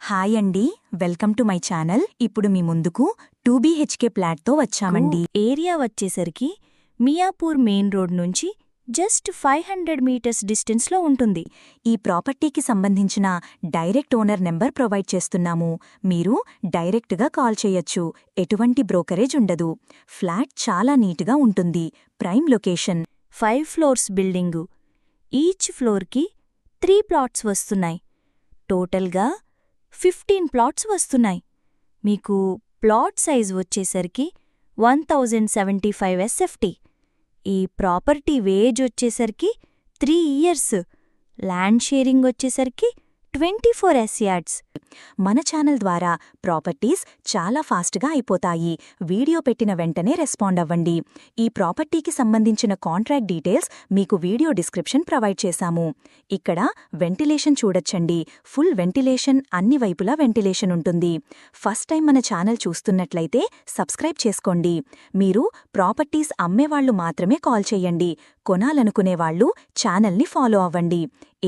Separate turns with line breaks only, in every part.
Hi అండి, welcome to my channel. ఇప్పుడు మీ ముందుకు 2BHK ఫ్లాట్తో వచ్చామండి.
ఏరియా వచ్చేసరికి మియాపూర్ మెయిన్ రోడ్ నుంచి జస్ట్ 500 మీటర్స్ డిస్టెన్స్లో ఉంటుంది.
ఈ ప్రాపర్టీకి సంబంధించిన డైరెక్ట్ ఓనర్ నెంబర్ ప్రొవైడ్ చేస్తున్నాము. మీరు డైరెక్ట్గా కాల్ చేయొచ్చు. ఎటువంటి బ్రోకరేజ్ ఉండదు. ఫ్లాట్ చాలా నీట్గా ఉంటుంది. Prime location.
5 floors building. Each ఫ్లోర్కి 3 ప్లాట్స్ వస్తున్నాయి. టోటల్గా 15 ప్లాట్స్ వస్తున్నాయి. మీకు ప్లాట్ సైజ్ వచ్చేసరికి 1075 SFT. ఈ ప్రాపర్టీ వేజ్ వచ్చేసరికి 3 ఇయర్స్. ల్యాండ్ షేరింగ్ వచ్చేసరికి 24 SYards.
మన ఛానల్ ద్వారా ప్రాపర్టీస్ చాలా ఫాస్ట్గా అయిపోతాయి. వీడియో పెట్టిన వెంటనే రెస్పాండ్ అవ్వండి. ఈ ప్రాపర్టీకి సంబంధించిన కాంట్రాక్ట్ డీటెయిల్స్ మీకు వీడియో డిస్క్రిప్షన్ ప్రొవైడ్ చేశాము. ఇక్కడ వెంటిలేషన్ చూడొచ్చండి. ఫుల్ వెంటిలేషన్, అన్ని వైపులా వెంటిలేషన్ ఉంటుంది. ఫస్ట్ టైం మన ఛానల్ చూస్తున్నట్లయితే సబ్స్క్రైబ్ చేసుకోండి. మీరు ప్రాపర్టీస్ అమ్మేవాళ్లు మాత్రమే కాల్ చేయండి. కొనాలనుకునేవాళ్లు ఛానల్ని ఫాలో అవ్వండి.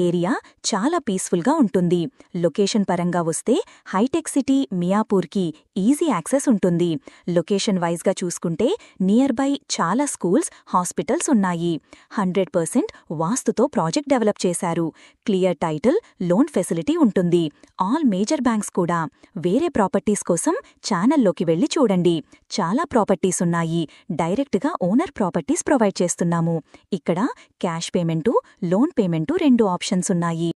ఏరియా చాలా పీస్ఫుల్గా ఉంటుంది. లొకేషన్ పరంగా వస్తే హైటెక్ సిటీ మియాపూర్కి ఈజీ యాక్సెస్ ఉంటుంది. లొకేషన్ వైజ్గా చూసుకుంటే నియర్ బై చాలా స్కూల్స్, హాస్పిటల్స్ ఉన్నాయి. 100% వాస్తుతో ప్రాజెక్ట్ డెవలప్ చేశారు. క్లియర్ టైటిల్, లోన్ ఫెసిలిటీ ఉంటుంది. ఆల్ మేజర్ బ్యాంక్స్ కూడా. వేరే ప్రాపర్టీస్ కోసం ఛానల్లోకి వెళ్లి చూడండి. చాలా ప్రాపర్టీస్ ఉన్నాయి. డైరెక్ట్గా ఓనర్ ప్రాపర్టీస్ ప్రొవైడ్ చేస్తున్నాము. ఇక్కడ cash payment, loan payment 2 options ఉన్నాయి.